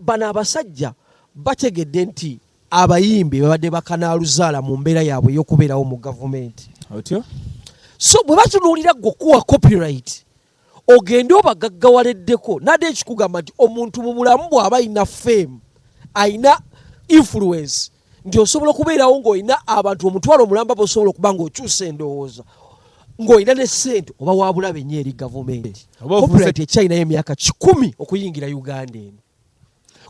bana abasajja bategedde nti abayimbi babadde bakanaaluzaala mu mbeera yaabwe y'okubeerawo mu gavumenti. So bwe batunuulira gwe okuwa copyright ogende obagaggawaleddeko nadde ekikugamba nti omuntu mu bulamu bw'aba alina fame alina influence nti osobola okubeerawo ng'olina abantu omutwalo omulamba bosobola okuba ng'okyusa endowooza ng'olina ne ssente oba wabulabe nnyo eri gavumenti. Copyright ekyalinayo emyaka 10 okuyingira Uganda eno.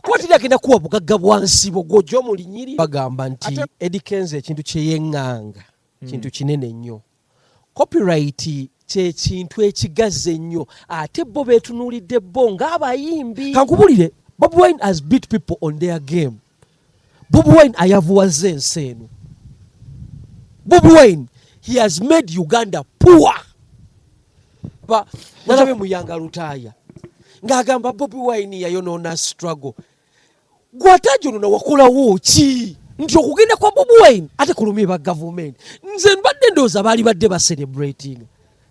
Kuba agenda kuwa bugagga bwansibo gw'ojja omulinyiri bagamba nti Eddie Kenzo ekintu kye yeŋŋanga kintu kinene nnyo. Copyright kye kintu ekigazi ennyo ate bo beetunuulidde bo ng'abayimbi. Kankubulire Bobi Wine has beat people on their game. Bobi Wine ayavuwaza ensi eno. Bobi Wine he has made Uganda poor. Nalabe Muyanga Lutaaya ng'agamba Bobi Wine yayonoona struggle. Gwatajono wakolawo ki nti okugenda kwa Bobi Wine ate kulumye ba government. Nze mbadde ndowooza baali badde ba celebrating.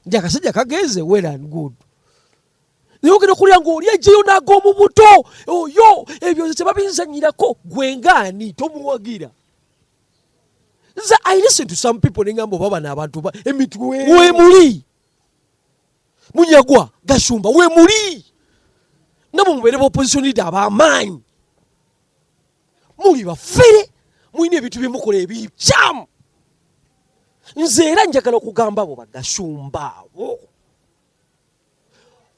Nti akasajja kagenze well and good. Niyogera kulya ng'oli ejeyo n'ag'omu buto oyo ebyo tebabinzanyirako gwengaani tomuwagira. I listen to some people n'engamba oba bano abantu emitwe weemuli Munyagwa Gashumba weemuli nabo mubeere opposition leader ab'amaanyi muli baffere mulina ebintu byemukola ebikyamu. Nze era njagala okugamba abo Bagashumba abo,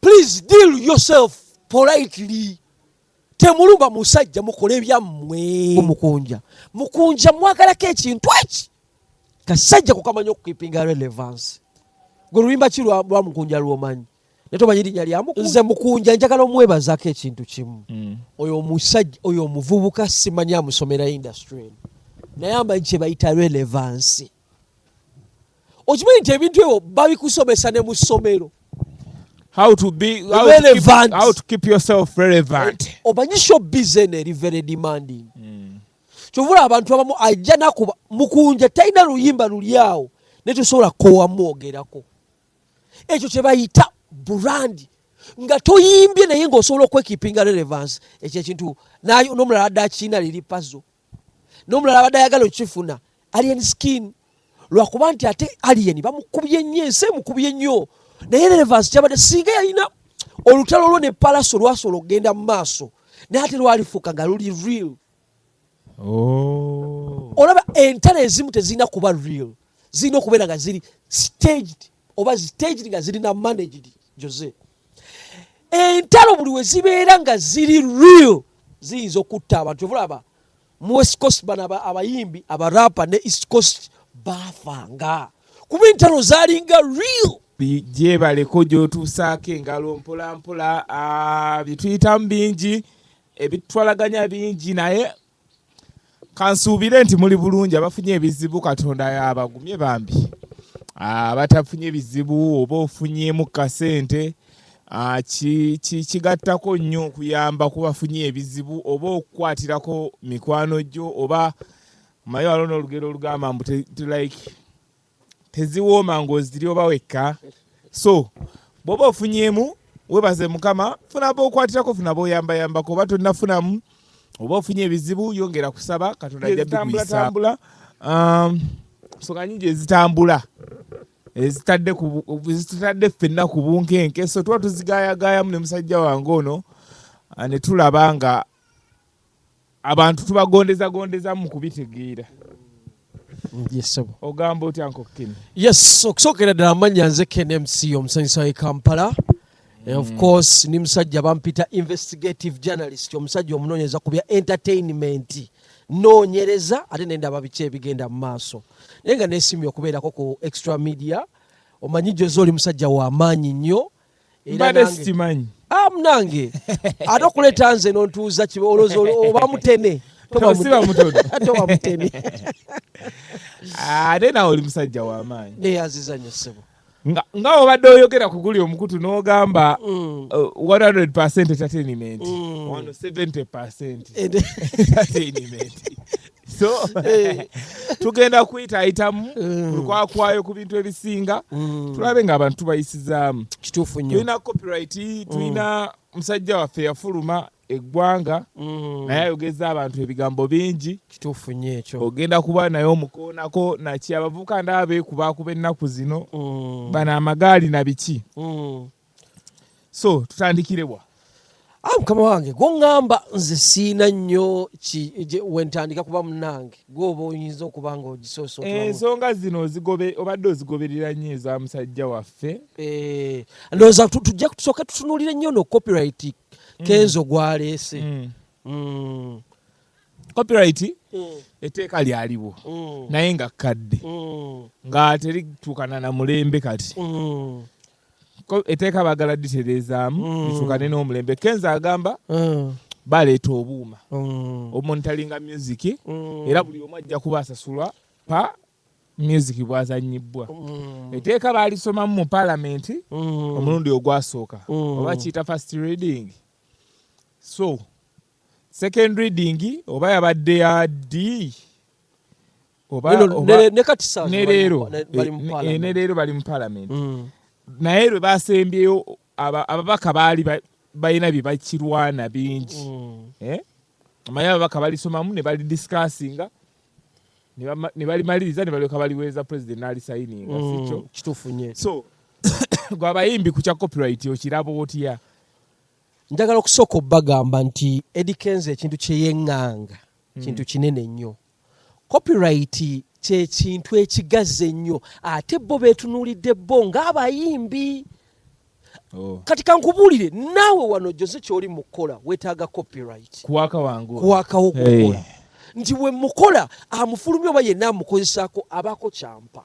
please deal yourself politely. Temulumba musajja mukole ebyammwe mukunja mwagalako ekintu eki kasajja kukamanya okukipinga relevance. Gwe luyimba ki lwa mukunja lwomanyi ne tomanyi linnya lya mukunja. Nze mukunja njagala omwebazako ekintu kimu. Oyo omusajja oyo omuvubuka simanyi amusomera industry naye amanyi kye bayita relevance. Okimanyi nti ebintu ebyo babikusomesa ne mu ssomero. How to keep yourself relevant. Obanyi showbiz eri very demanding. Kyovula abantu abamu ajja nakuba mukunja talina luyimba lulyawo ne tosobola kowamwogerako. Ekyo kye bayita brand. Nga toyimbye naye ng'osobola okwekipinga relevance. Ekyo ekintu nayo n'omulala adda akina liri puzzle. N'omulala abadde ayagala okifuna alien skin. Lwakuba nti ate alien bamukubye nnyo ensi emukubye nnyo. Naye relevance kyabadde singa yalina olutalo lwo ne palaso lwasobola okugenda mu maaso naye ate lwalifuuka nga luli real. Olaba entalo ezimu tezirina kuba real, zirina okubeera nga ziri staged oba staged nga zirina managed. Jose entalo buli we zibeera nga ziri real ziyinza okutta abantu. Obulaba mu West Coast bano abayimbi abarapa ne East Coast baafanga kuba entalo zaalinga real. Jebaleko gy'otuusaako engalo mpola mpola bituyitamu bingi ebitwalaganya bingi naye kansuubire nti muli bulungi. Abafunye ebizibu Katonda yabagumye bambi, abatafunye ebizibu oba ofunyemu kasente kigattako nnyo okuyamba ku bafunye ebizibu oba okukwatirako mikwano gyo oba mayo alona olugero olugamba mbu like teziwooma ng'oziri oba wekka. So bw'oba ofunyemu webaze Mukama, funa b'okwatirako, funa b'oyambayambako. Oba tonnafunamu oba ofunye ebizibu yongera kusaba Katonda ajja bikuyisa. Nsonga nyingi ezitambula ezitadde ffenna ku bunkenke. So tuba tuzigaayagaayamu ne musajja wange ono ne tulaba nga abantu tubagondezagondeza mu kubitegeera. Yes, ogamba otya Uncle Ken? Yes, okusookera ddala amannya nze Ken MC omusanyusa w'e Kampala. Of course ni musajja bampita investigative journalist, omusajja omunoonyereza ku bya entertainment, noonyereza ate nendaba biki ebigenda mu maaso. Naye nga neesimye okubeerako ku Extra Media. Omanyi Jose oli musajja w'amaanyi nnyo. Mbadde sikimanyi. Munange ate okuleeta nze n'ontuuza olowooza oba mutene. Toba mutono. Toba mutene. Ate nawe oli musajja w'amaanyi. Neeyaziza nnyo ssebo. Nga obadde oyogera ku guli omukutu n'ogamba 100% entertainment, 70% entertainment. So tugenda kuyitaayitamu tukwakwayo ku bintu ebisinga tulabe ng'abantu bayisizaamu. Kituufu nnyo. Tulina copyright, tulina musajja waffe yafuluma eggwanga naye ayogeza abantu ebigambo bingi kituufu nnyo ekyo ogenda kuba naye omukoonako naki abavubuka ndaba beekubakuba ennaku zino bano amagaali na biki so tutandikirebwa mukama wange gwoŋŋamba nze siina nnyo wentandika kuba munange gwoba oyinza okuba nga ogisoosoola ensonga zino obadde ozigoberera nnyo eza musajja waffe ndowooza tujja tusooke tutunuulire nnyo no copyright kenzo gwaleese copyright etteeka lyaliwo naye nga kadde nga terituukana na mulembe kati etteeka baagala ditereezaamu lituukane n'omulembe kenzo agamba baleeta obuuma omonitalinga music era buli omu ajja kuba asasulwa pa music bwazannyibwa etteeka baalisomamu mu paalamenti omulundi ogwasooka oba kiyita first reading so second reading oba yabadde ya ddi ne leero bali mu paalamenti naye lwe basembyeyo ababaka baali balina bye bakirwana bingi omanyi ababaka balisomamu ne balidisikasinga ne balimaliriza ne balyoka baliweereza president n'alisayininga sikyo kituufu nnyo so gwe abayimbi ku kya copyright okiraba otya njagala okusooka obbagamba nti Eddie Kenzo ekintu kyeyeŋŋanga kintu kinene nnyo copyright kyekintu ekigaze ennyo ate bo beetunuulidde bo ng'abayimbi kati kankubuulire naawe wano Jose ky'oli mu kukola weetaaga copyright kuwakawo kukola nti we mukola amufulumya oba yenna amukozesaako abaako kyampa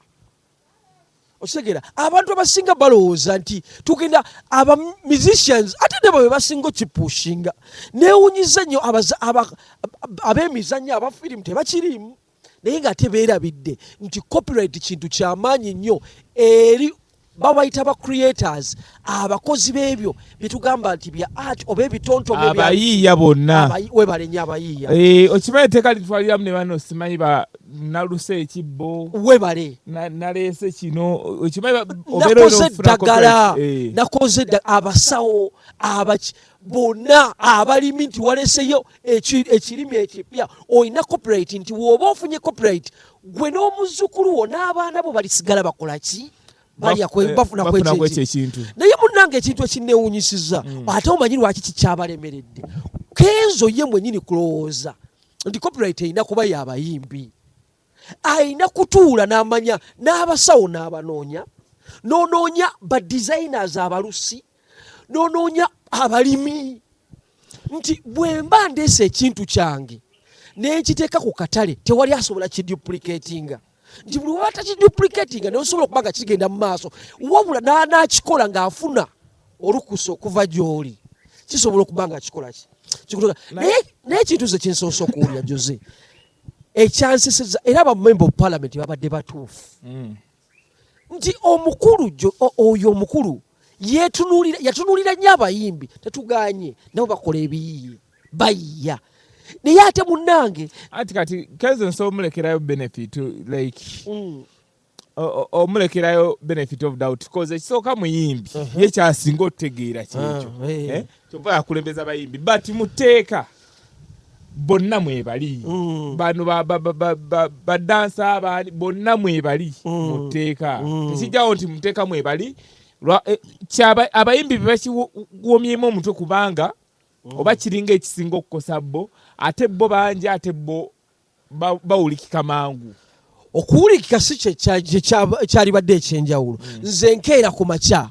okitegera abantu abasinga balowooza nti tugenda aba musicians ate ne bwe basinga okipushinga neewunyiza nnyo ab'emizannyo abafirimu tebakirimu naye nga tebeerabidde nti copyright kintu kyamaanyi nnyo eri babayita ba creators abakozi b'ebyo byetugamba nti bya art oba ebitontome abayiiya bonna webalenya abayiiya okimanyi etteeka litwaliramu ne bano simanyi naluse ekibbo webale naleese kino okimanyi nakoze eddagala nakoze abasawo bonna abalimi nti waleseyo ekirimi ekipya olina copyright nti wooba ofunye copyright gwe n'omuzzukulu wo n'abaana bo balisigala bakola ki bafuna kwekintu naye munnange ekintu ekinneewunyisiza ate omanyi lwaki kikyabalemeredde Kenzo ye mwennyini kulowooza nti copyright erina kuba y'abayimbi ayina kutuula n'amanya n'abasawo n'abanoonya n'onoonya ba designers abalusi n'onoonya abalimi nti bwe mba ndeese ekintu kyange n'ekiteeka ku katale tewali asobola kiduplicatinga nti buli waba takiduplicatinga naye osobola okuba nga kigenda mu maaso wabula n'anakikola ng'afuna olukusa okuva gy'oli kisobola okuba nga kikola naye ekintu ze kinsoose okuwulira Jose ekyanseseza era abamemba of parliament babadde batuufu nti oyo omukulu yatunuulira nnyo abayimbi tetuganye nabo bakola ebiyiiye bayiya naye ate munnange ati kati Kenzo nsobola omulekerayo benefit like omulekerayo benefit of doubt because ekisooka muyimbi ye kyasinga otutegeera kyekyo kyova yakulembeza abayimbi but muteeka bonna mwebali bano badansa abaani bonna mwebali muteeka tekijjawo nti muteeka mwebali abayimbi bebakiwomyemu omutwe kubanga oba kiringa ekisinga okukosa bo ate bo bangi ate bo bawulikika mangu okuwulikika si kyalibadde ekyenjawulo nze nkeera ku makya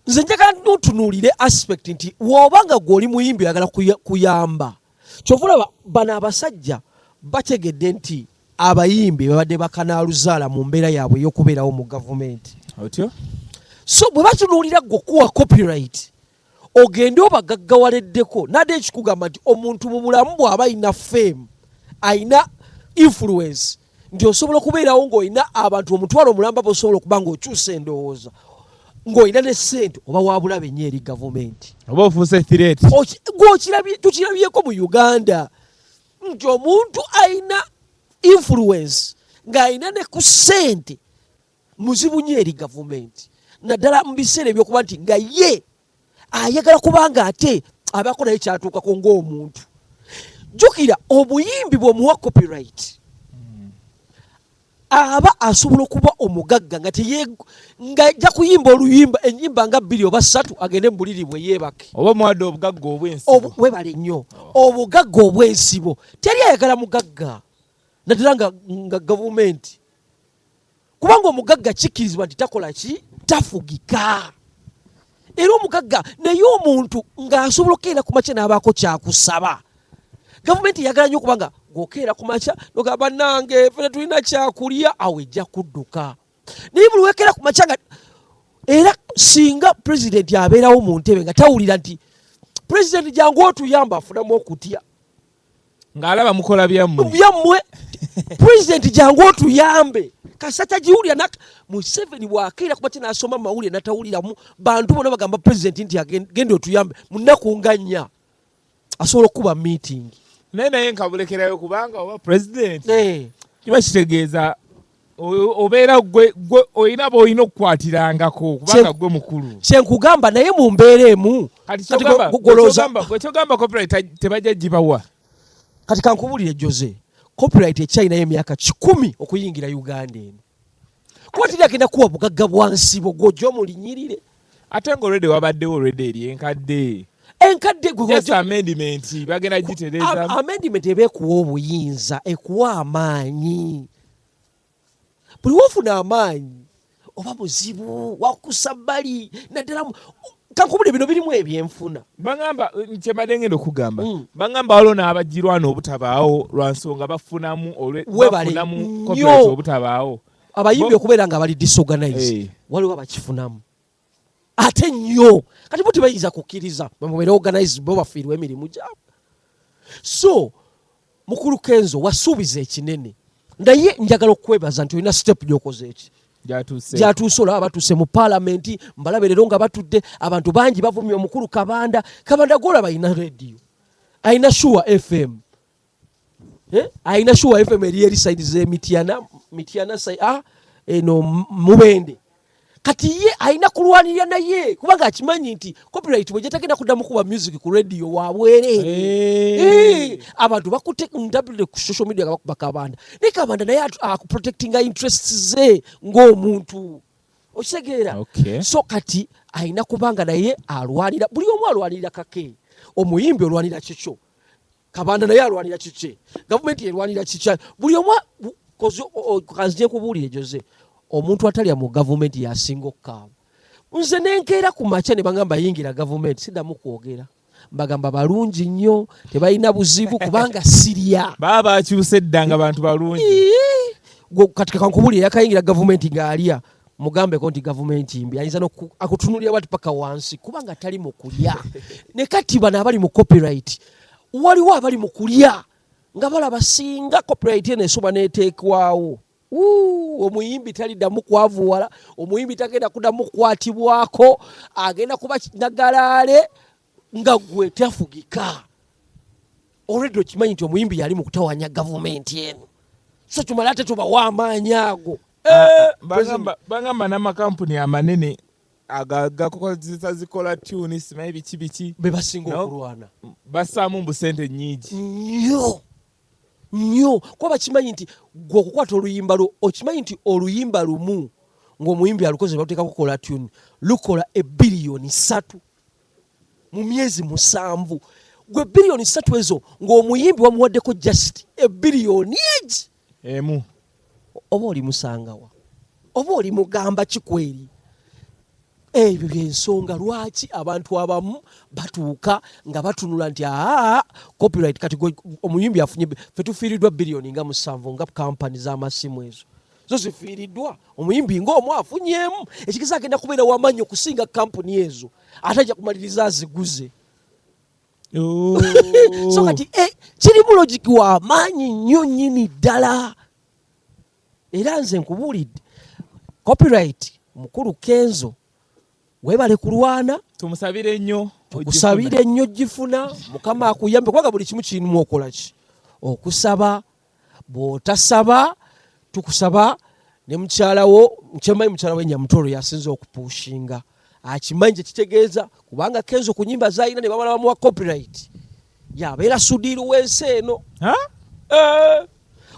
nze njagala notunuulire aspect nti woobanga gw'oli muyimbi oyagala kuyamba kyovulaba bano abasajja bategedde nti abayimbi babadde bakanaaluzaala mu mbeera yaabwe ey'okubeerawo mu gavumenti so bwe batunuulira gwe okuwa copyright ogende obagaggawaleddeko nadde ekikugamba nti omuntu mu bulamu bw'aba alina fame alina influence nti osobola okubeerawo ng'olina abantu omutwalo omulamba bosobola okuba ng'okyusa endowooza ng'olina ne ssente oba wabulabe ennyo eri gavumenti oba ofuuse threat tukirabyeko mu Uganda nti omuntu alina influence ng'alina ne ku ssente muzibu nnyo eri gavumenti naddala mu biseera ebyokuba nti nga ye ayagala kubanga ate abaako naye kyatuukako ng'omuntu. Jjukira omuyimbi bw'omuwa copyright aba asobola okuba omugagga nga ajja kuyimba oluyimba ennyimba nga 2 oba 3 agende mbuliri bwe yeebake. Oba muwadde obugagga obw'ensibo. Webale nnyo. Obugagga obw'ensibo. Teri ayagala mugagga. Naddala nga gavumenti. Kubanga omugagga kikkirizibwa nti takola ki? Tafugika. Era omugagga naye omuntu ng'asobola okukeera ku makya n'abaako kyakusaba. Gavumenti yagala nnyo kubanga ng'okeera ku makya n'ogamba bannange ffe tulina kyakulya awo ejja kudduka. Naye buli weekeera ku makya nga era singa pulezidenti abeerawo mu ntebe nga tawulira nti pulezidenti jangu otuyamba afunamu okutya. Ng'alaba mukola byammwe. Pulezidenti jangu otuyambe. Kasa tagiwulira Museveni bw'akeera ku makya n'asoma amawulire n'atawuliramu bantu bonna bagamba pulezidenti nti agende otuyambe mu nnaku nga 4 asobola okuba meeting. Naye nkabulekerayo kubanga oba pulezidenti kiba kitegeeza obeera gwe olina b'olina okukwatirangako kubanga gwe mukulu. Kyenkugamba naye mu mbeera emu kyogamba copyright tebajja gibawa. Kati kankubulire Jose, copyright ekyalinayo emyaka 10 okuyingira Uganda eno. Kuba tiri agenda kuwa bugagga bwansibo gw'ojja omulinyirire. Ate nga olwedde wabaddewo olwedde eri enkadde just amendment bagenda gitereeza. Amendment eba ekuwa obuyinza, ekuwa amaanyi. Buli wofuna amaanyi oba muzibu wakusa bbali naddala kankubule bino birimu ebyenfuna. Bagamba kyembadde ngenda okugamba bagamba waliwo n'abagirwana obutabaawo lwa nsonga bafunamu copyright obutabaawo. Abayimbi okubeera nga bali disorganize waliwo abakifunamu ate nnyo kati bo tebayinza kukkiriza bamubeere organize bo bafiirwa emirimu gyabwe. So mukulu Kenzo wasuubiza ekinene naye njagala okwebaza nti olina step gy'okoze eki gyatuuse olaba batuuse mu paalamenti mbalabe leero nga batudde abantu bangi bavumye omukulu Kabanda gwolaba ayina rediyo ayina Sure FM ayina Sure FM eri erisayidiza Mityana eno Mubende. Kati ye ayina kulwanirira naye kubanga akimanyi nti copyright bwe jetagenda kuddamu kuba music ku radio wabwere. Abantu bakutte ndabule ku social media nga bakuba Kabanda. Ne Kabanda naye protecting interests ze ng'omuntu. Okitegeera? So kati ayina kubanga naye alwanira buli omu alwanirira kake. Omuyimbi olwanira kikyo. Kabanda naye alwanira kikye. Gavumenti erwanira kikya. Buli omu kanzije kubuulire Jose. Omuntu atalya mu gavumenti yasinga okukaaba. Nze nenkeera ku makya ne bagamba yingira gavumenti siddamu kwogera. Mbagamba balungi nnyo tebalina buzibu kubanga sirya. Baba bakyuse eddanga bantu balungi. Katika kankubulire yakayingira gavumenti ng'alya mugambeko nti gavumenti mbi ayinza akutunulira bati paka wansi kubanga tali mu kulya. Ne kati bano abali mu copyright waliwo abali mu kulya nga balaba singa copyright eno esoba n'eteekwawo. Omuyimbi taliddamu kwavuwala, omuyimbi tagenda kuddamu kukwatibwako, agenda kuba nagalaale nga gwe tafugika. Already okimanyi nti omuyimbi yali mu kutawanya gavumenti eno. So tumala ate tubawa amaanyi ago. Bagamba n'amakampuni amanene agakozesa zikola tune simanyi biki be basinga okulwana. Bassaamu mbu ssente nnyingi. Nnyo kuba kimanyi nti gwe okukwata oluyimba okimanyi nti oluyimba lumu ng'omuyimbi alukoze baluteeka kukola tune lukola 3 billion mu myezi 7. Gwe 3 billion ezo ng'omuyimbi wamuwaddeko just 1 billion emu. Oba oli musangawa oba oli mugamba kikweri. Ebyo byensonga lwaki abantu abamu batuuka nga batunula nti copyright kati omuyimbi afunye ffe tufiiriddwa billion nga 7 nga kampani z'amasimu ezo zo zifiiriddwa omuyimbi ng'omu afunyemu ekigeza agenda kubeera w'amaanyi okusinga kampuni ezo ate ajja kumaliriza aziguze. So kati kirimu logic w'amaanyi nnyo nnyini ddala. Era nze nkubuulidde copyright mukulu Kenzo webale kulwana tumusabire nnyo okusabire nnyo gifuna mukama akuyambe kubanga buli kimu kirimu okola ki okusaba bw'otasaba tukusaba ne mukyala wo Nyamutolo yasinze okupushinga akimanyi kitegeeza kubanga Kenzo ku nyimba zalina ne bamala bamuwa copyright yabeera sudiiru w'ensi eno.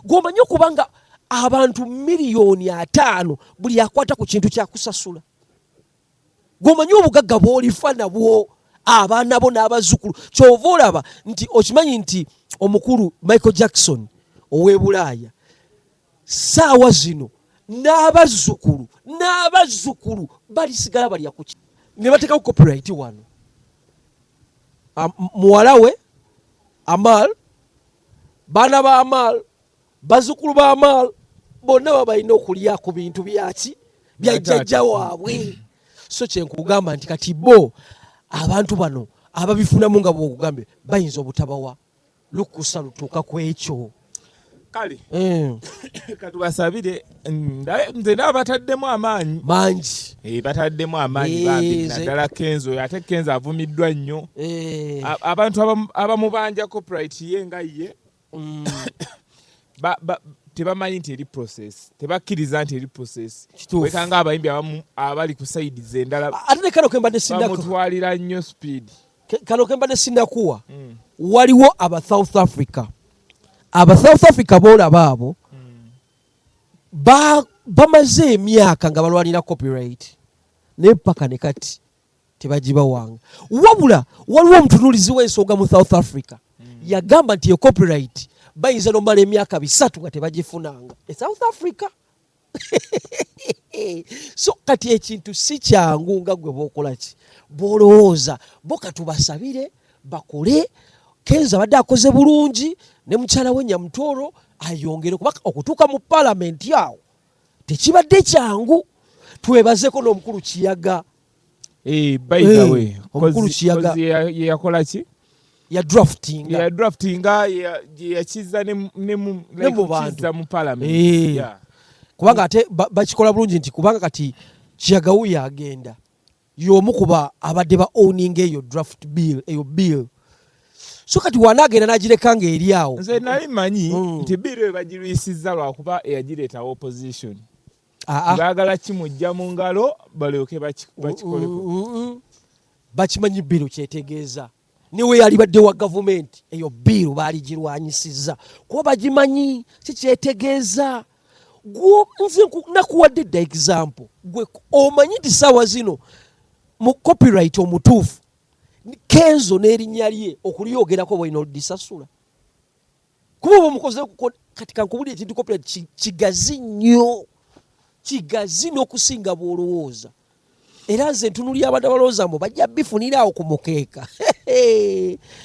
Gwomanyi okubanga abantu miliyoni 5 buli akwata ku kintu kyakusasula. Gwomanyi obugagga bw'olifa nabwo abaana bo n'abazzukulu. Kyova olaba nti okimanyi nti omukulu Michael Jackson ow'e Bulaaya saawa zino n'abazzukulu balisigala balya kuki ne bateekawo copyright wano. Muwala we Amal, baana ba Amal, bazzukulu ba Amal bonna babalina okulya ku bintu byaki bya jjajja waabwe. So kyenkugamba nti kati bo abantu bano ababifunamu nga bw'okugambe bayinza obutabawa lukusa lutuuka ku ekyo. Kale katubasabire nze nabo bataddemu amaanyi mangi. Bataddemu amaanyi bambi naddala Kenzo ate Kenzo avumiddwa nnyo. Abantu abamubanja copyright ye nga ye tebamanyi nti eri process, tebakkiriza nti eri process. Wekanga abayimbi abamu abali ku side z'endala ate ne kano kemba ne sindaku bamutwalira nnyo speed. Kano kemba ne sindakuwa waliwo aba South Africa. Aba South Africa boolaba abo bamaze emyaka nga balwanira copyright naye ppaka ne kati tebagibawanga. Wabula waliwo omutunuulizi w'ensonga mu South Africa yagamba nti copyright bayinza n'omala emyaka 3 nga tebagifunanga e South Africa. So kati ekintu si kyangu nga gwe b'okola ki bw'olowooza bo katubasabire bakole. Kenzo abadde akoze bulungi ne mukyala we Nyamutoro ayongere kuba okutuuka mu palamenti awo tekibadde kyangu. Twebazeko n'omukulu Kiyaga. By the way omukulu Kiyaga yakola ki ya draftinga yakiza mu palamenti. Kubanga ate bakikola bulungi nti kubanga kati Kiyaga wuyo agenda y'omu kuba abadde ba owning eyo draft bill eyo bill. So kati wanaagenda n'agireka ng'eri awo. Nze nali manyi nti bill bagirwisizza lwakuba eyagireetawo opposition. Baagala kimujja mu ngalo balyoke bakikoleko. Bakimanyi bill kyetegeeza. Niwe yali badde wa gavumenti eyo bill baaligirwanyisizza. Kuba bagimanyi kikyetegeeza. Nze nakuwadde dda example. Gwe omanyi nti ssaawa zino mu copyright omutuufu Kenzo n'erinnya lye okulyogerako bw'olina olisasula. Kuba omukoze kati kankubulira ekintu copyright kigazi nnyo. Kigazi n'okusinga bw'olowooza. Era nze ntunulira abantu abalowooza mbu bajja bifunira awo ku mukeeka.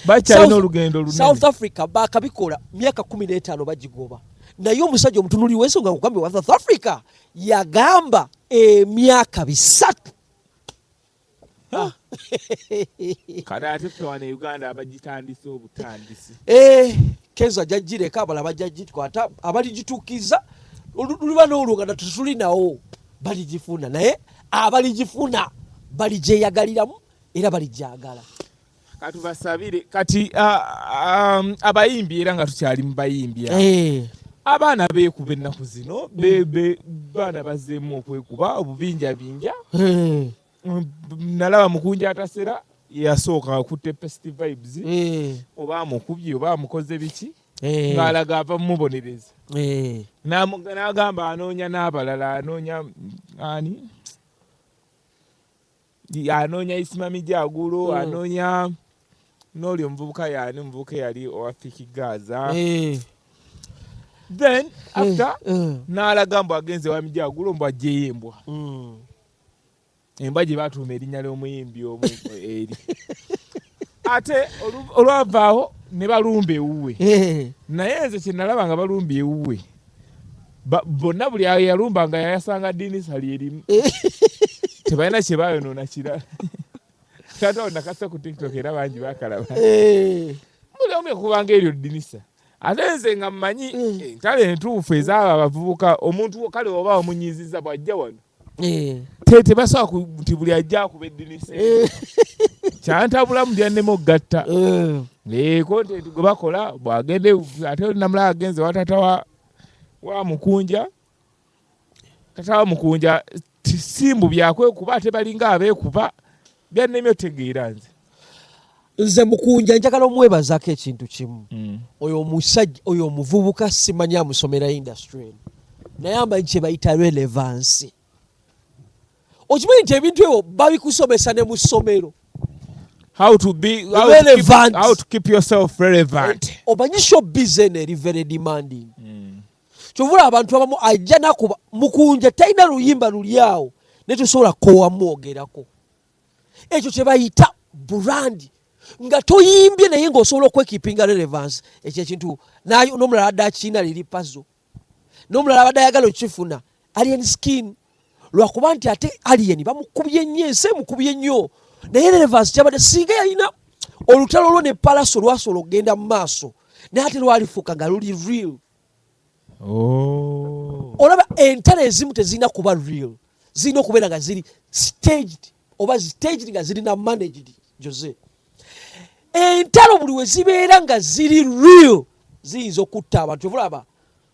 Bakyalina olugendo lunene. South Africa baakabikola myaka 15 bagigoba. Naye omusajja omutunuuliri w'ensonga nkugambe wa South Africa yagamba emyaka 3. Kale ate twana Uganda abagitandise obutandisi. Kenzo ajja gireka abala bajja gitwata abaligituukiza luba n'oluganda tutulinawo baligifuna naye abaligifuna balijeyagaliramu era balijagala. Katubasabire kati abayimbi era nga tukyali mu bayimbi abaana beekuba ennaku zino baana bazzeemu okwekuba obubinjabinja. Nalaba mukunja atasera yasooka akutte Pest Vibes oba amukubye oba amukoze biki ng'alaga ava mumubonereza. N'agamba anoonya n'abalala anoonya Isimami Jagulo anoonya n'oli omuvubuka yaani omuvubuka yali owa Fiki Gaza. Then after n'alaga mbu agenze wa Mijagulo mbu ajjeyo embwa. Embwa gye baatuuma erinnya ly'omuyimbi omu eri. Ate olwavaawo ne balumba ewuwe. Naye nze kye nalaba nga balumba ewuwe bonna buli yalumba nga yayasanga ddinisa lyerimu. Tebalina kye baayonoona kirala. Tata nakasa ku TikTok era bangi baakalaba. Buli omu ekubanga eryo ddinisa. Ate nze nga mmanyi entalo entuufu ez'abo abavubuka omuntu kale oba omunyiizizza bw'ajja wano. Tebasobola nti buli ajja akuba eddinisa. Kyantabulamu lyannema okugatta. Kontenti gwe bakola bw'agende ate namulaba agenze wa tata wa mukunja. Tata wa mukunja kati simbu byakwekuba ate balinga abeekuba byannemye otegeera nze Mukunja njagala omwebazaako ekintu kimu. Oyo omusajja oyo omuvubuka simanyi amusomera industry naye amanyi kye bayita relevance. Okimanyi nti ebintu ebyo babikusomesa ne mu ssomero. How to keep yourself relevant. Omanyi showbiz eno eri very demanding. Kyovula abantu abamu ajja nakuba Mukunja talina luyimba luli awo ne tosobola kowamwogerako. Ekyo kye bayita brand. Nga toyimbye naye ng'osobola okwekipinga relevance. Ekyo ekintu n'omulala adda akiina liri puzzle. N'omulala abadde ayagala okifuna alien skin. Lwakuba nti ate alien bamukubye nnyo ensi emukubye nnyo. Naye relevance kyabadde singa yalina olutalo lwo ne palaso lwasobola okugenda mu maaso naye ate lwalifuuka nga luli real. Olaba entalo ezimu tezirina kuba real. Zirina okubeera nga ziri staged oba staged nga zirina managed. Jose entalo buli we zibeera nga ziri real ziyinza okutta abantu. Obulaba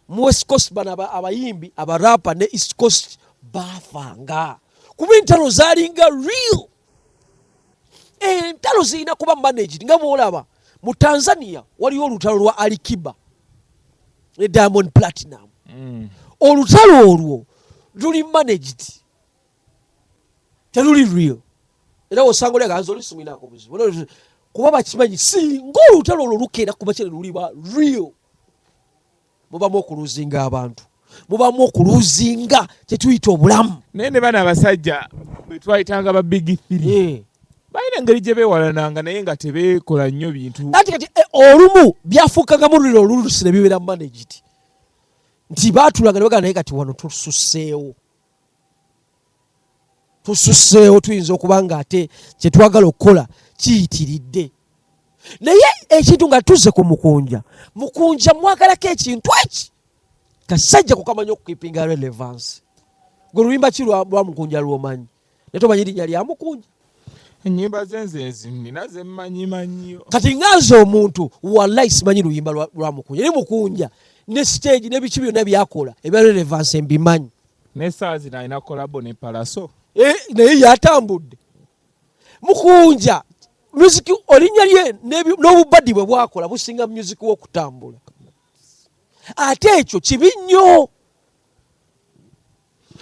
mu West Coast bano abayimbi abarapa ne East Coast baafanga kuba entalo zaalinga real. Entalo zirina kuba managed nga bw'olaba mu Tanzania waliwo olutalo lwa Alikiba ne Diamond Platinum. Olutalo olwo luli managed teluli real. Era osanga oli agaanza oli simuinaako buzibu kuba bakimanyi singa olutalo olwo lukeera kuba kyere luliba real. Mubamu okuluzinga abantu, mubamu okuluzinga kyetuyita obulamu. Naye ne bano abasajja bwe twayitanga ba big three balina engeri gye beewalananga naye nga tebeekola nnyo bintu. Kati olumu byafuukangamu luliro olulusi ne bibeera managed nti baatulanga ne bagala naye kati wano tususseewo tuyinza okuba nga ate kye twagala okukola kiyitiridde. Naye ekintu nga tuzze ku Mukunja mwagalako ekintu eki kasajja kukamanya okukipinga relevance. Gwe luyimba ki lwa Mukunja lw'omanyi naye tomanyi linnya lya Mukunja? Ennyimba zenze nina ze mmanyi. Kati nganze omuntu wallahi simanyi luyimba lwa Mukunja. Ni Mukunja ne stage ne biki byonna byakola ebya relevance mbimanyi. Ne saa zino alina kolabo ne Palaso. Naye yatambudde. Mukunja music olinnya lye n'obubaddi bwe bwakola businga music w'okutambula. Ate ekyo kibi nnyo.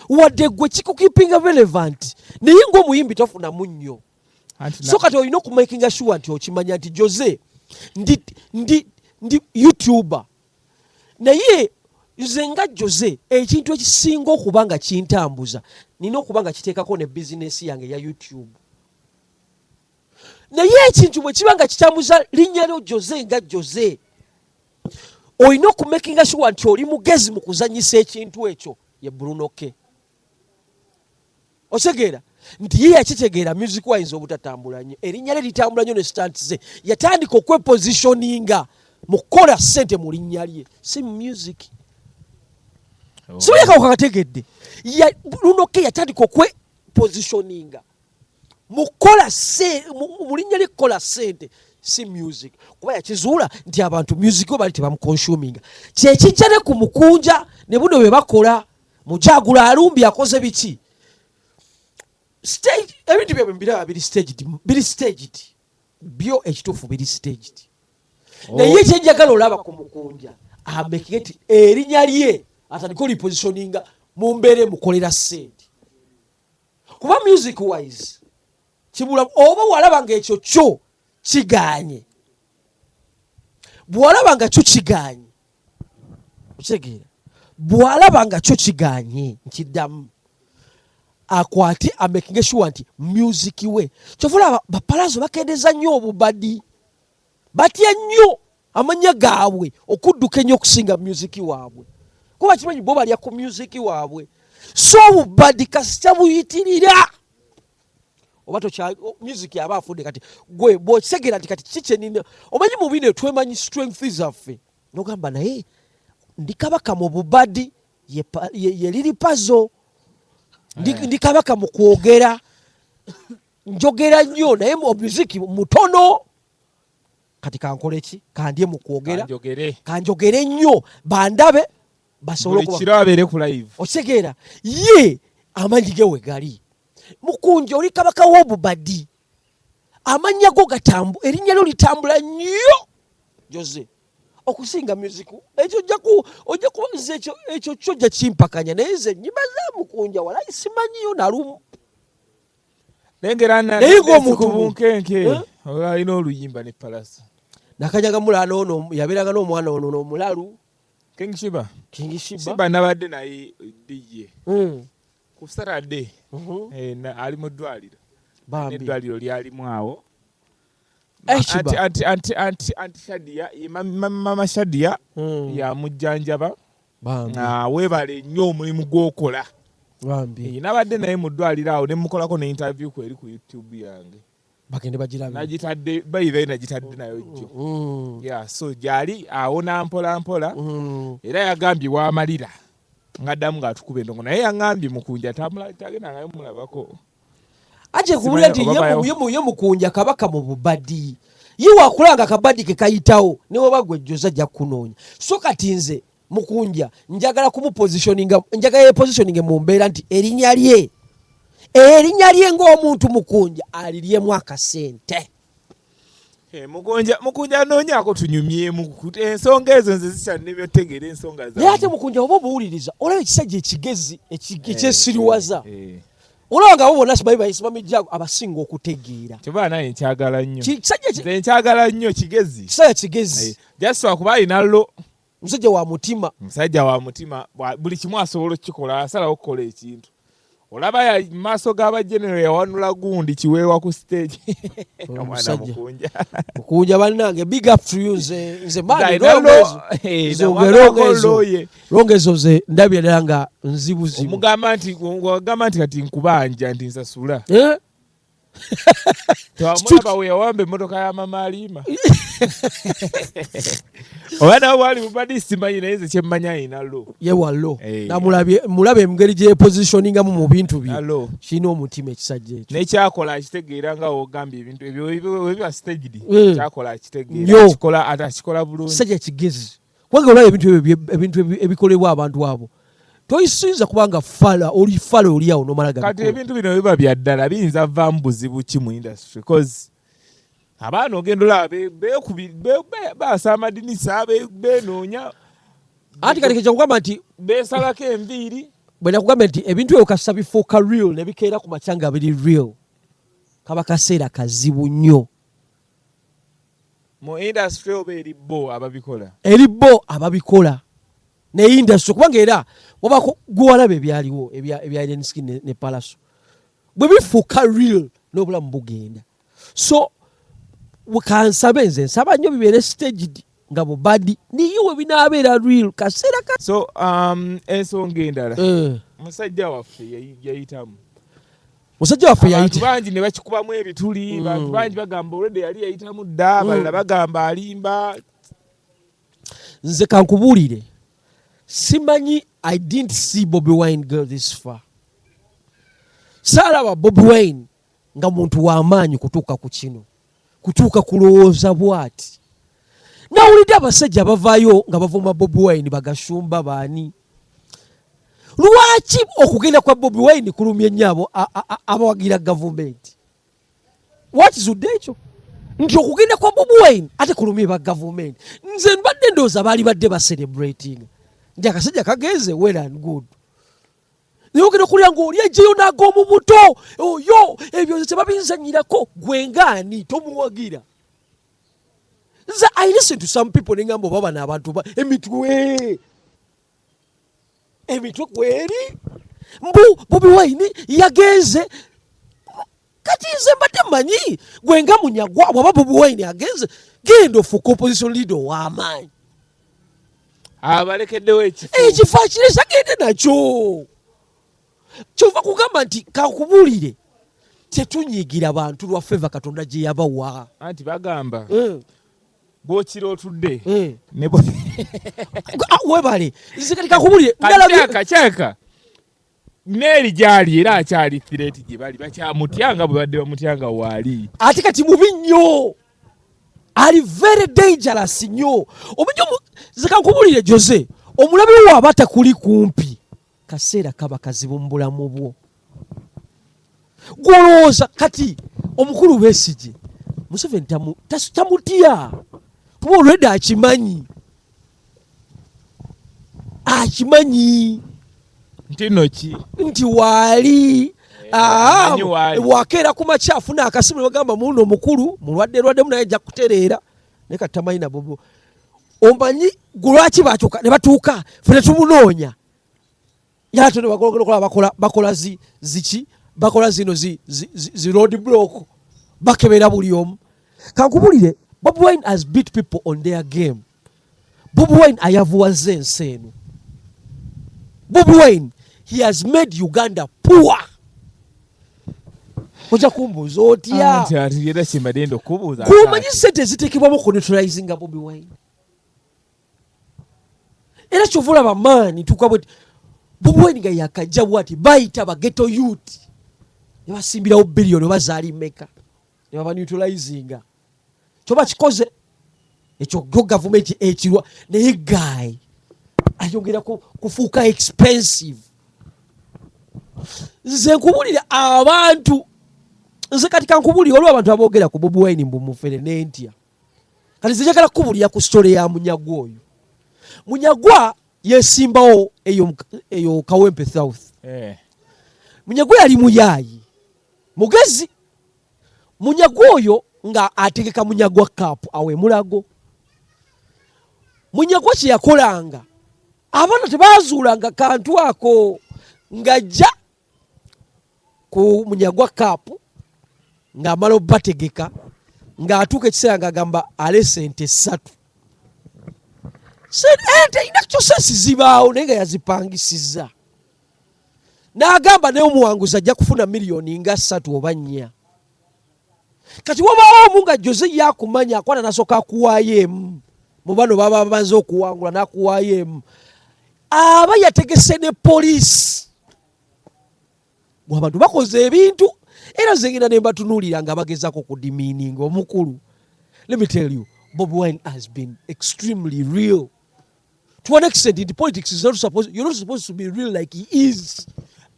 Wadde gwe kikukipinga relevant naye ng'omuyimbi tofunamu nnyo. So kati olina okumakinga sure nti okimanya nti Jose ndi YouTuber naye nze nga Jose ekintu ekisinga okuba nga kintambuza nina okuba nga kiteekako ne bizinesi yange ya YouTube. Naye ekintu bwe kiba nga kitambuza linnya lyo Jose nga Jose olina okumakinga sure nti oli mugezi mu kuzannyisa ekintu ekyo ye Bruno K. Otegeera nti ye yakitegeera music wayinza obutatambula nnyo erinnya lye litambula nnyo ne stant ze yatandika okwepositioninga mu kukola ssente mu linnya lye si music. Sibuleka okategedde Bruno K yatandika okwepositioninga mu linnya lye kukola ssente si music kuba yakizuula nti abantu music we bali tebamukonsuminga. Kyekijja ne ku Mukunja ne buno bwe bakola Mujagula Alumbi akoze biki stage ebintu byabwe mbiraba biri staged byo ekituufu biri staged. Naye kyenjagala olaba ku Mukunja amaking nti erinnya lye atandika olipositioninga mu mbeera emukolera ssente kuba music wise kibula oba walaba nga ekyo kyo kiganye bw'olaba nga kyo kiganye okitegeera bw'alaba nga kyo kiganye nkiddamu akwate amaking sure nti music we kyovula bapalazo bakendeeza nnyo obubadi batya nnyo amanya gaabwe okudduka ennyo okusinga music waabwe kuba kimanyi bo balya ku music waabwe so obubadi kasita buyitirira oba music yaba afudde kati gwe bw'okitegera nti kati kiki kyenina omanyi mu bino twemanyi strength zaffe nogamba naye ndi kabaka mu bubadi ye liri pazo ndi kabaka mu kwogera njogera nnyo naye mu music mutono kati kankole ki kandye mu kwogera kanjogere nnyo bandabe basobole okuba ku live otegeera ye amanyi ge wegali Mukunja oli kabaka w'obubadi amanya go erinnya lyo litambula nnyo Jose okusinga music ekyo ojja kuba nze ekyo kyojja kimpakanya naye nze nnyimba za Mukunja wala simanyiyo nalumu naye ng'omuntu bunkenke alina oluyimba ne palasa nakanyaga mulana ono yabeeranga n'omwana ono n'omulalu King Shiba nabadde naye DJ ku Saturday ali mu ddwaliro n'eddwaliro lyalimu awo anti Shadia mama Shadia yamujjanjaba weebale nnyo omulimu gw'okola nabadde naye mu ddwaliro awo ne mukolako ne interview ku eri ku YouTube yange bagende bagirabe nagitadde bayive nagitadde nayo jjo so gyali awona mpola era yagambye waamalira ngaddamu ng'atukuba endongo naye yaŋŋambye Mukunja tagenda ngayo mulabako aje kubulira nti ye Mukunja kabaka mu bubadi ye wakulanga kabadi ke kayitawo niwe bagwe Jose ajja kunoonya so kati nze Mukunja njagala ye positioning mu mbeera nti erinnya lye ng'omuntu Mukunja aliryemu akasente Mukunja anoonyaako tunyumyemu ensonga ezo nze zikyannemye otegeera ensonga naye ate Mukunja oba obuwuliriza olaba ekisajja ekigezi ekyesiriwaza olaba nga bo bonna sibamitjago abasinga okutegeera kyoba naye nkyagala nnyo kigezi kisajja kigezi jaswa kuba alina lo musajja wa mutima buli kimu asobola okukikola asalawo okukola ekintu olaba maaso g'abagenero yawanula gundi kiweewa ku stage omwana Mukunja bannange big up to you nze longezo ze ndabye ddala nga nzibuzibu omugamba nti kati nkubanja nti nsasula tewamulaba we yawamba emmotoka ya mama Alima oba nawe bwali mubadi simanyi naye nze kyemmanya ayina lo yewalo mulabe emungeri gyepositioningamu mu bintu bye kirina omutima ekisajja ekyo nekyakola akitegeera nga wogambye ebintu ebyo webiba staged kyakola akitegeera akikola bulungi kisajja kigezi kubanga olaba ebintu ebikolebwa abantu abo toyisinza kubanga oli fala oli awo nomala kati ebintu bino biba bya ddala biyinza vaamu buzibu ki mu industry cause abaana ogenda olaba baasa amadinisa benoonya anti kati kyakugamba nti besalako enviiri bwe nakugamba nti ebintu ebyo kasa bifuuka real ne bikeera ku makya nga biri real kaba kaseera kazibu nnyo mu industry oba eri bo ababikola ne industry kubanga era wabako gwalaba ebyaliwo ebya Lenski ne Palaso bwe bifuuka real n'obulamu bugenda so kansabe nze nsaba nnyo bibeere staged nga bubadi niyiwe binaabeera real kaseera so ensonga endala musajja waffe yayitamu abantu bangi ne bakikubamu ebituli bantu bangi bagamba olwedde yali yayitamu dda abalala bagamba alimba nze kankubuulire simanyi I didn't see Bobi Wine go this far saalaba Bobi Wine nga muntu w'amaanyi kutuuka ku kino kutuuka kulowooza bw'ati nawulidde abasajja bavaayo nga bavuma Bobi Wine bagashumba baani lwaki okugenda kwa Bobi Wine kulumya ennyo abawagira gavumenti wakizudde ekyo nti okugenda kwa Bobi Wine ate kulumya ba gavumenti nze mbadde ndowooza baali badde bacelebrating nti akasajja kagenze well and good naye ogenda okulira ng'oli ejjeyo n'ag'omu buto oyo ebyo nze tebabinzanyirako gwengaani tomuwagira nze I listen to some people nengamba oba bano abantu emitwe kweri mbu Bobi Wine yagenze kati nze mbadde mmanyi gwenga munyagwa waba Bobi Wine agenze genda ofuuka opposition leader w'amaanyi abalekeddewo ekifo akiresa gende nakyo kyova kugamba nti kakubuulire tetunyiigira bantu lwa feva Katonda gye yabawa anti bagamba bwokira otudde webale nze kati kakubuulire kyaka neeri gyali era akyali threat gye bali bakyamutyanga bwe badde bamutyanga waali ate kati mubi nnyo ali very dangerous nnyo nze kankubulire Jose omulabe wo aba takuli kumpi kaseera kaba kazibu mu bulamu bwo gwolowooza kati omukulu Besigye Museveni tamutya kuba olwedde akimanyi nti waali wakeera ku makya afuna akasimu nebagamba muno omukulu mulwadde munaye ajja kutereera naye kati tamanyi nabo omanyi lwaki bakyuka ne batuuka fe netumunoonya yato nebakola ziki bakola zino zi road block bakebera buli omu. Kankubulire Bobi Wine has beat people on their game. Bobi Wine ayavuwaze ensi eno. Bobi Wine, he has made Uganda poor. Oja kumbuuza otya kumanyi sente zitekebwamu kuneutralizinga Bobi Wine. Era kyova olaba maani tukabwe Bobi Wine nga yakajja bwati bayita ba ghetto youth ne basimbirawo billion bazaali meka ne baba neutralizinga kyoba kikoze ekyo gavumenti ekirwa naye guy ayongera kufuuka expensive. Nze nkubulira abantu nze kati kankubulira olwo abantu aboogera ku Bobi Wine mbumufere n'entya kati nze njagala kukubulira ku story ya Munyagwa oyo. Munyagwa yesimbawo eyo Kawempe South. Munyagwa yali muyaayi mugezi. Munyagwa oyo nga ategeka Munyagwa Cup awe Mulago. Munyagwa kye yakolanga abaana tebazuulanga kantu ako ng'ajja ku Munyagwa Cup ng'amala obbategeka ng'atuuka ekiseera ng'agamba alese ente 3. Ente ina kyo sensi zibaawo naye nga yazipangisiza. N'agamba naye omuwanguzi ajja kufuna miliyoni nga 3 oba 4. Kati wabaawo omu nga Jose yakumanya akwana nasooka akuwaayo emu mu bano baba babanza okuwangula n'akuwaayo emu aba yategese ne poliisi. Bw'abantu bakoze ebintu era nze ngenda ne mbatunuulira nga bagezaako kudimiininga omukulu. Let me tell you, Bobi Wine has been extremely real. To an extent, in the politics, you're not supposed to be real like he is.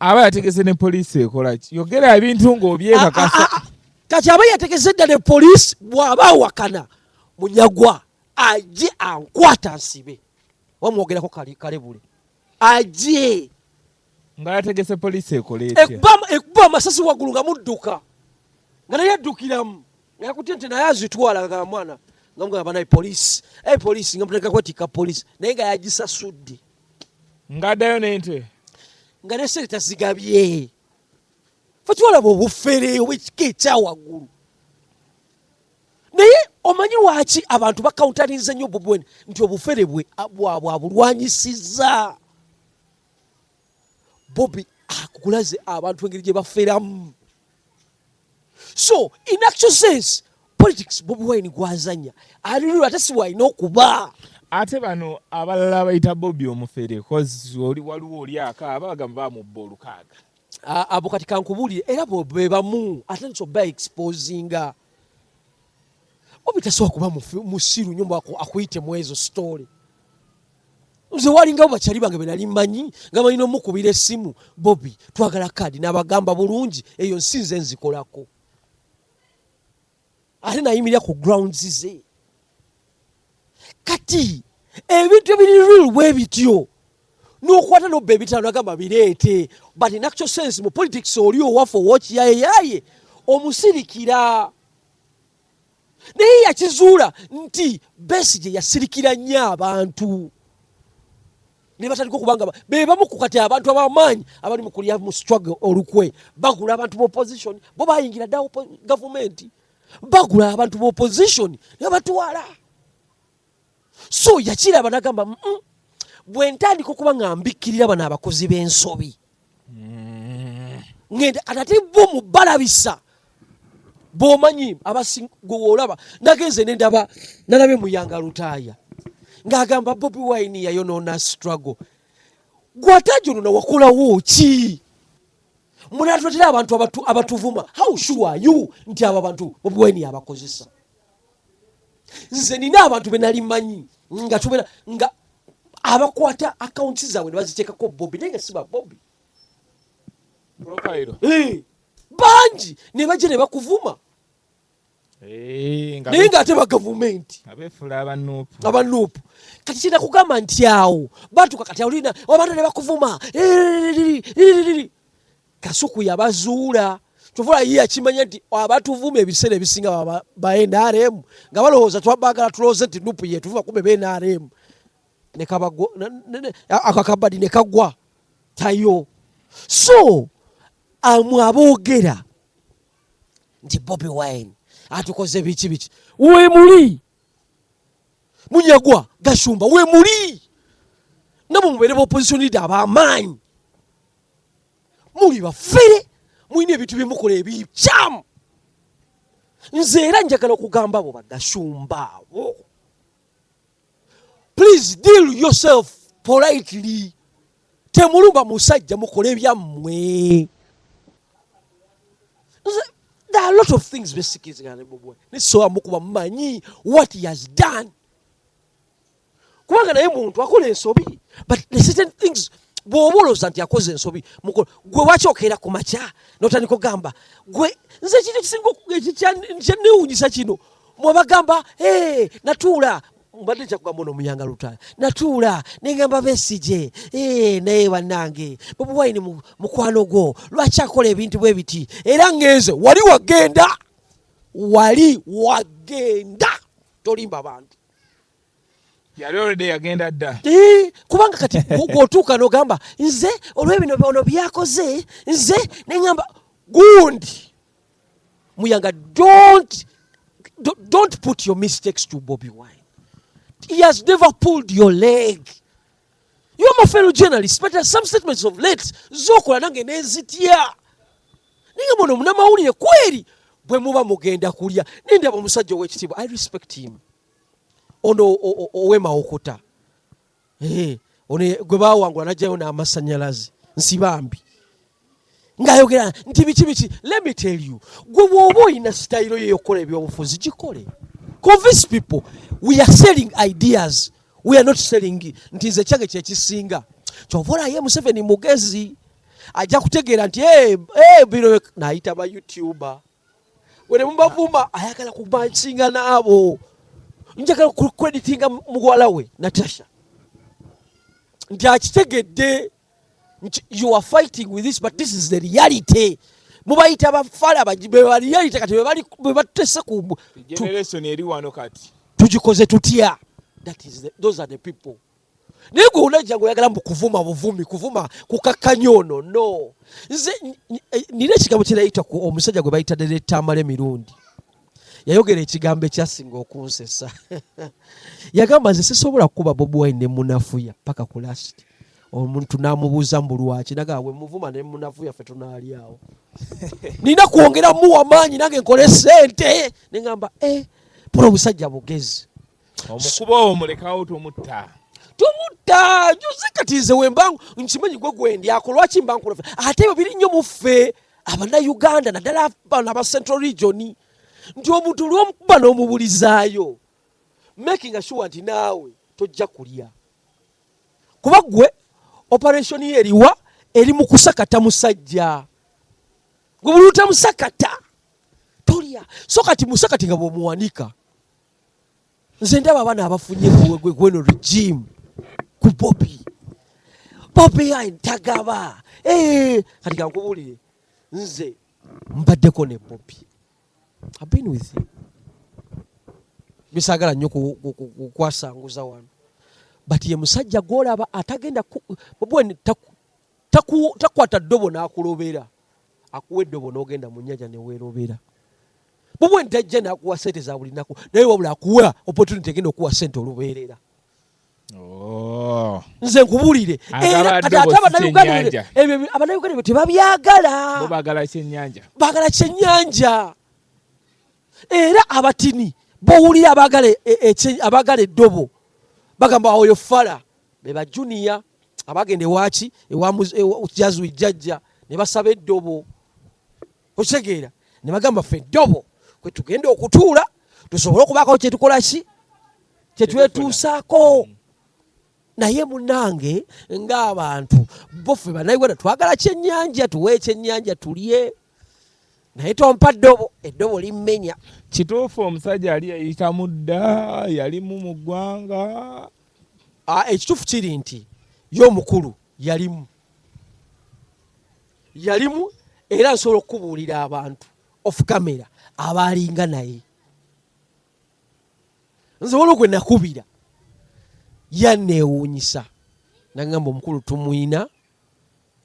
Aba yategese ne poliisi ekola ki? Yogera ebintu ng'obyekakasa. Kati aba yategese dda ne poliisi bw'aba awakana Munyagwa ajje ankwata nsibe. Wamwogerako kale bule. Ajje. Nga yategese poliisi ekola etya? Ekuba amasasi waggulu nga mudduka. Nga naye addukiramu. Yakutya nti naye azitwala nga mwana. Nga mugamba naye poliisi. Poliisi nga muteka kwetika poliisi. Naye nga yagisasudde. Nga addayo n'ente. Nga ne sente tazigabye. Fe twalaba obufere obw'ekika ekyawaggulu. Naye omanyi lwaki abantu bakawuntalinze nnyo Bobi Wine nti obufere bwabwe abulwanyisizza. Bobi akulaze abantu engeri gye baferamu. So in actual sense politics Bobi Wine gwazanya alirira ate si walina okuba. Ate bano abalala bayita Bobi omufere cause waliwo oli akaaba bagamba bamubba olukaaga. Abo kati kankubulire era be bamu atandise oba exposinga. Bobi tasobola kuba musiru nnyo akuyite mu ezo story. Nze walingawo bakyali bange be nali mmanyi nga balina omukubira essimu Bobi twagala kaadi n'abagamba bulungi eyo nsinze nzikolako. Ate nayimirira ku grounds ze. Kati ebintu ebiri real bwe bityo n'okwata n'obba ebitaano agamba bireete but in actual sense mu politics oli owafa owoki yaye omusirikira. Naye yakizuula nti Besigye yasirikira nnyo abantu ne batandika okubanga be bamu ku kati abantu ab'amaanyi abali mu kulya mu struggle olukwe bagula abantu mu opposition bo bayingira ddawo gavumenti bagula abantu mu opposition ne batwala. So yakiraba n'agamba bwe ntandika okuba nga mbikkirira bano abakozi b'ensobi ngenda ate bo mu balabisa bw'omanyi abasingoolaba nagenze nalabe Muyanga Lutaaya ng'agamba Bobi Wine yayonoona struggle. Gwatajonoona wakolawo ki? Munatwatira abantu abatuvuma. How sure are you nti abo abantu Bobi Wine yabakozesa? Nze nina abantu be nali mmanyi nga abakwata accounts zaabwe ne baziteekako Bobi naye nga si ba Bobi. bangi ne bajja ne bakuvuma naye ng'ate ba gavumenti abanuupu kati kina kugamba nti awo batuka kati awulina abantu ne bakuvuma Kasuku yabazuula kyovula ye akimanya nti abatuvuma ebiseera ebisinga ba NRM nga balowooza twabagala tulowooze nti nupu yetuvuva kumbe ba NRM akakabadi ne kagwa tayo. So aboogera nti Bobi Wine atukoze biki we muli Munyagwa Gashumba we muli nabo mubere opposition leader ab'amaanyi muli bafere mwine ebintu byemukola ebikyamu. Nze era njagala okugamba abo Bagashumba abo, please deal yourself politely. Temulumba musajja mukola ebyammwe. There are a lot of things basically so amukuba manyi what he has done. Kubanga naye muntu akola ensobi, but the certain things bw'obuloza nti akoze ensobi mukola gwe wakyokera ku makya n'otandika ogamba gwe nze kintu kisinga kyennewuunyisa kino mwebagamba natuula mbadde kyakugamba ono Muyanga Lutaya natuula nengamba Besigye naye bannange Bobi Wine mukwano gwo lwaki akola ebintu bwe biti era ngenze wali wagenda tolimba abantu yali already yagenda dda kubanga kati gwotuuka n'ogamba nze olw'ebino byono byakoze nze nengamba gundi Muyanga don't put your mistakes to Bobi Wine. He has never pulled your leg. You are my fellow journalists, but there are some statements of late zokola nange nenzitya ninga bono munamawulire kweri bwe muba mugenda kulya nindaba omusajja ow'ekitiibwa. I respect him. Ono Owema Okota gwe baawangula najjayo n'amasannyalaze nsibambi ng'ayogera nti biki. Let me tell you, gwe bw'oba olina sitayiro ye y'okukola ebyobufuzi gikole. Convince people. We are selling ideas. We are not selling nti nze kyange kyekisinga. Kyova ye Museveni mugezi ajja kutegeera nti bino naayita ba YouTuber wene mubavuma ayagala kubansinga n'abo. Njagala kukreditinga mugwala we Natasha nti akitegedde you are fighting with this but this is the reality. Mubayita abafala bajibe bali reality kati bwe batese ku generation eri wano kati tujikoze tutya. Those are the people. Nego unajja ngoyagala kuvuma buvumi kuvuma kukakanyono no. Nze nile kigambo kirayita ku omusajja gwe bayita Director Amale Mirundi yayogera ekigambo ekyasinga okunsesa yagamba nze sisobola kuba Bobi Wine ne munafuya paka ku last omuntu namubuuza mbulwaki naga we muvuma ne munafuya fe tunali awo nina kuongera mu amaanyi nange nkole sente ningamba polo busajja bugezi omukuba omulekawo tomutta juze kati nze wembangu nkimanyi gwe gwendi akolwaki mbangu ate ebyo biri nnyo muffe Abannayuganda naddala aba Central Region nti omuntu olw'omukuba n'omubulizaayo making sure nti naawe tojja kulya kuba gwe operation ye eriwa eri mu kusakata musajja gwe buluta musakata tolya so kati musakati nga bw'omuwanika nze ndaba abaana abafunye gweno regime ku Bobi Wine tagaba kati kankubulire nze mbaddeko ne Bobi. I've been with you. Bisagala nnyo kukwasanguza wano. But ye musajja gwolaba atagenda Bobi Wine takwata ddobo n'akulobera. Akuwa eddobo n'ogenda mu nnyanja ne weerobera. Bobi Wine tajja n'akuwa ssente za buli nnaku naye wabula akuwa opportunity egenda okuwa ssente olubeerera. Nze nkubulire ate Abannayuganda tebabyagala. Bo baagala kyennyanja. Baagala kyennyanja. Era abatini bowulira abagala eddobo bagamba oyo fala be ba junior abagende waaki ewajazu jjajja ne basaba eddobo otegeera ne bagamba ffe eddobo kwe tugenda okutuula tusobole okubaako kyetukola ki kyetwetuusaako. Naye munange ng'abantu bo ffe Bannayuganda twagala kyennyanja tuwe ekyennyanja tulye naye tompa eddobo limmenya. Kituufu omusajja ali yayita mudda yalimu mu ggwanga. Ekituufu kiri nti y'omukulu yalimu era nsobola okubuulira abantu off camera abaalinga naye. Nze waliwo gwe nakubira yanneewuunyisa nagamba omukulu tumwina,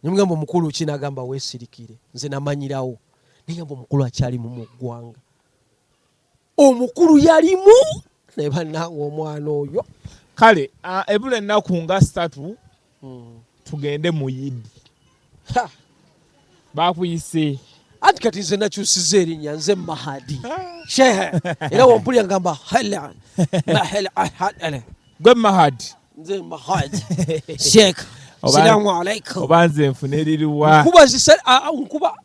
nemugamba omukulu ki, nagamba weesirikire, nze namanyirawo. Nagamba omukulu akyalimu mu ggwanga, omukulu yalimu ne bannange omwana oyo. Kale ebula ennaku nga 3 tugende mu Yidi. Bakuyise anti kati nze nakyusiza erinnya, nze Mahadi shehe, era wompulya ngamba hala gwe Mahadi, nze Mahadi sheekh. Salaamu alaikum. Oba nze nfune liriwa nkuba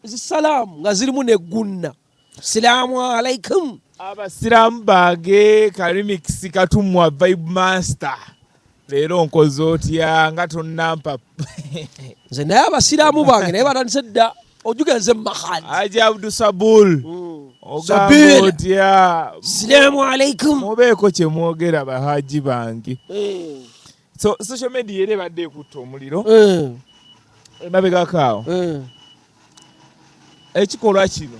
zisalaamu nga zirimu negunna. Salaamu alaikum. Abasiraamu baage kalimikisi katumwa Vibe Master. Leero nkoze otya nga tonnampa. Nze naye abasiraamu bange naye batandise dda ojuga nze Mahadi. Haji Abdul Sabul. Sabul. Otya. Salaamu alaikum. Mubeeko kye mwogera bahaji bange. So social media ere badde ekutta omuliro. Emabegako awo. Ekikolwa kino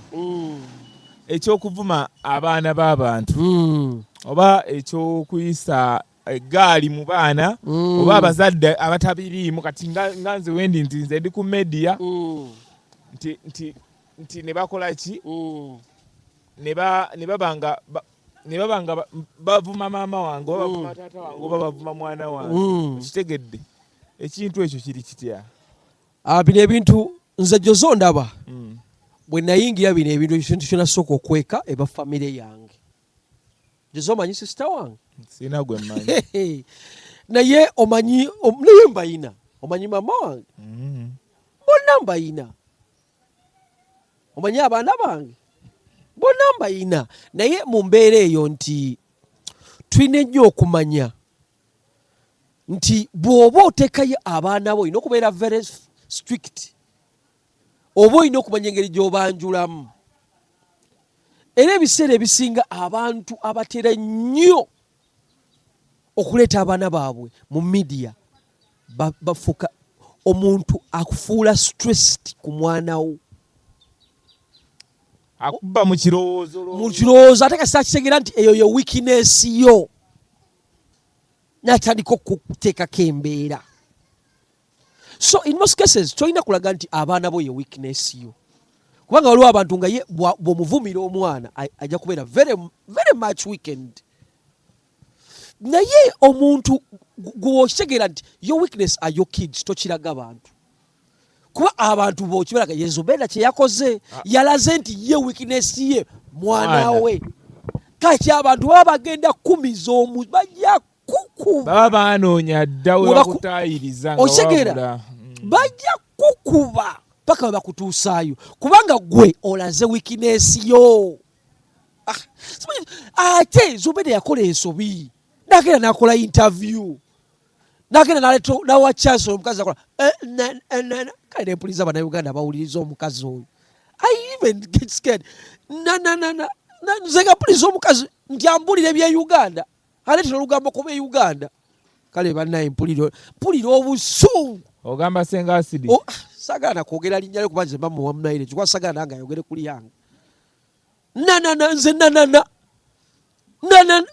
ekyokuvuma abaana b'abantu oba ekyokuyisa eggaali mu baana oba abazadde abatabiriimu, kati nga nze wendi nti nze ndi ku media nti ne bakola ki, ne babanga bavuma maama wange oba bavuma taata wange oba bavuma mwana wange. Kitegedde ekintu ekyo kiri kitya? Bino ebintu nze Jozo ndaba bwe nayingira bino ebintu ekintu kyenasooka okweka eba famire yange. Jozo omanyi sisita wange? Sina gwe mmanyi. Naye omanyi naye mbayina. Omanyi mama wange? Bonna mbayina. Omanyi abaana bange? Bonna mbayina. Naye mu mbeera eyo nti tulina nnyo okumanya nti bw'oba oteekayo abaana bo olina okubeera very strict. Oba olina okumanya engeri gy'obanjulamu. Era ebiseera ebisinga abantu abatera nnyo okuleeta abaana baabwe mu media bafuuka omuntu akufuula stressed ku mwana wo. Akuba mu kirowoozo ate kasi akitegeera nti eyo ye weakness yo, n'atandika okuteekako embeera. So in most cases tolina kulaga nti abaana bo ye weakness yo, kubanga waliwo abantu nga ye bw'omuvumira omwana ajja kubeera very much weakened. Naye omuntu gw'okitegeera nti your weakness are your kids tokiraga abantu, kuba abantu bw'okibalaga ye Zubeda kye yakoze yalaze nti ye weakness ye mwana we. Kati abantu baba bagenda 10 z'omu bajja kukuba, baba banoonya dda we bakutaayiriza nga wabula bajja kukuba paka we bakutuusaayo, kubanga gwe olaze weakness yo. Ate Zubeda yakola ensobi, n'agenda n'akola interview, n'agenda n'awa chance omukazi akola kale n'empuliza Bannayuganda bawuliriza omukazi oyo. I even get scared. Nze nga puliza omukazi nti ambulira ebya-Uganda aleetera olugambo kuba e-Uganda. Kale bannaye mpulira obusungu. Ogamba Senga Asidi? Sagana kwogera linnya lyo kuba nze mba muwa munaire kikuba sagana nange ayogere kuli yange. Nze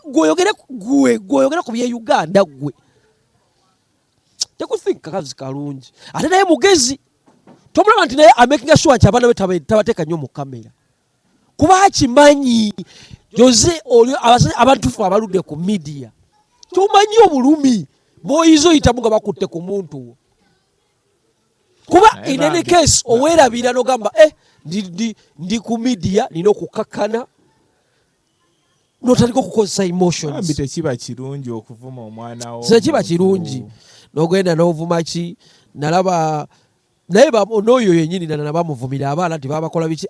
gw'oyogere ku bya-Uganda gwe. Tekuthink kazi kalungi. Ate naye mugezi. Tomulaba nti naye amaking sure nti abaana be tabateeka nnyo mu kamera. Kuba akimanyi Jose olyo abantu abaludde ku media. Tumanyi obulumi bw'oyiza oyitamu nga bakutte ku muntu. Kuba in any case oweerabira n'ogamba ndi ku media nina okukakkana n'otandika okukozesa emotions. Ambi tekiba kirungi okuvuma omwana wo. Tekiba kirungi. N'ogenda n'ovuma ki, nalaba naye n'oyo yennyini nabamuvumira abaana nti babakola biki.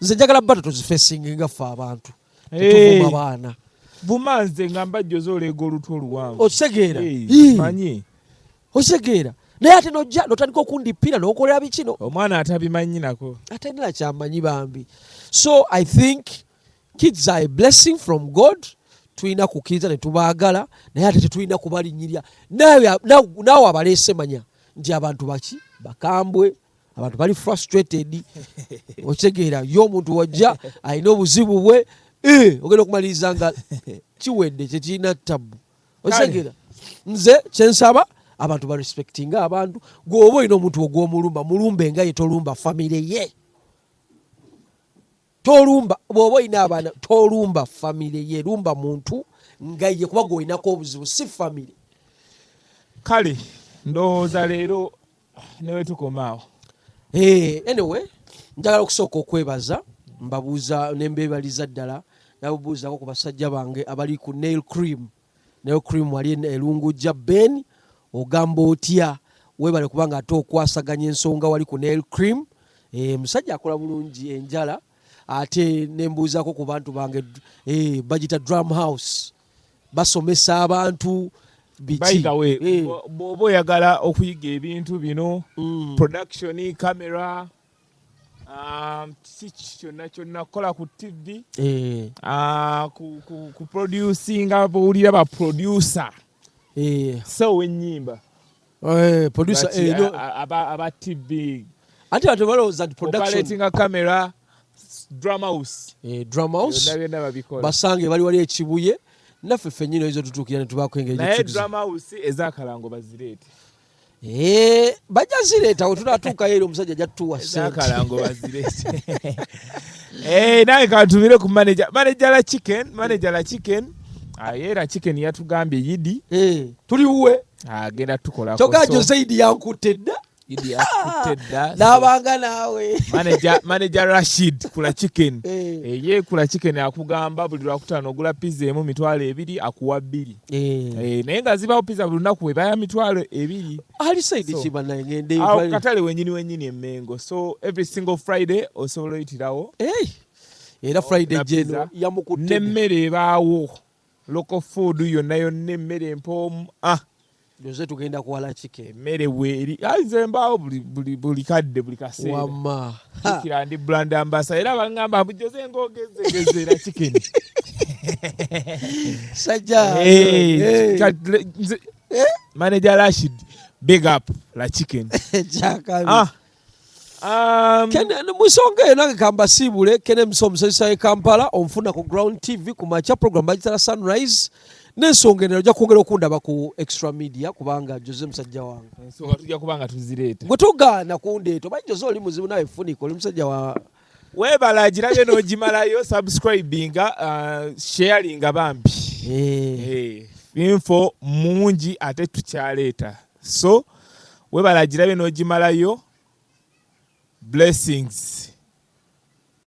Nze njagala bata tuzifacing nga ffe abantu tetuvuma abaana. Vuma nze nga mbajjoza oleega olutwe oluwanvu. Okitegeera? Manyi. Okitegeera? naye ate nojja notandika okundipira n'okolera bikino omwana atabimanyi nako atalina kyamanyi bambi. So I think kids are a blessing from God. Tulina kukkiriza ne tubaagala naye ate tetulina kubalinyirya. Naawe abaleese manya nti abantu baki bakambwe, abantu bali frustrated. Okitegeera yo omuntu wajja alina obuzibu bwe ogenda okumaliriza nga kiwedde kyekirina tabu. Okitegeera nze kyensaba abantu ba respecting abantu. Gwoba olina omuntu ogw'omulumba mulumbe nga ye tolumba famire ye. Tolumba bw'oba olina abaana tolumba famire ye, lumba muntu nga ye kuba gw'olinako obuzibu si famire. Kale ndowooza leero newe tukomaawo. Anyway njagala okusooka okwebaza mbabuuza nembeebaliza ddala nabubuuzako ku basajja bange abali ku nail cream. Nail cream wali erungujja Ben ogamba otya weebale kubanga ate okwasaganya ensonga wali ku nail cream. Musajja akola bulungi enjala ate nembuuzako ku bantu bange bagita drum house basomesa abantu biki. Bw'oba oyagala okuyiga ebintu bino production camera kyonna kyonna kukola ku TV ku producinga bw'owulira ba producer so w'ennyimba producer aba TV ate bantu balowooza nti production camera drum house basange bali wali ekibuye naffe ffennyini ezo tutuukira ne tubaako engeri naye drum house ez'akalango bazireete bajja zireetawo tunatuukayo eri omusajja ajja tutuwa ez'akalango bazireete. Naye kantumire ku manager la chicken era chicken yatugambye Yidi tuliwe agenda tukolako kyokka Joseidi yankutte dda n'abanga naawe manager Rashid kula chicken ye kula chicken akugamba buli lwakutaano ogula pizza emu $2 akuwa 2 naye nga zibawo pizza buli lunaku we baya $2 ali saidi kiba naye ngende katale wenyini Emmengo. So every single Friday osobola oyitirawo era Friday jeno yamukutte n'emmere ebaawo local food yonna emmere empoomu Jose tugenda kuwala chicken emmere weeri nze mbaawo buli kadde buli kaseera wamma kira ndi brand ambassador era bangamba Jose ngogezera chicken sajja manager Rashid big up la chicken jakabi musonga eno nange kambasiibule Kene Musomusanyusa Kampala onfuna ku Ground TV ku macha program bagitala Sunrise n'ensonga eno ojja kwongera okundaba ku Extra Media kubanga Jose musajja wange ensonga tujja kubanga tuzireeta gwe togaana kundeeta oba Jose oli muzibu nawe funika oli musajja wa weebala girabye n'ogimalayo subscribinga sharinga bambi info mungi ate tukyaleeta so weebala girabye n'ogimalayo blessings.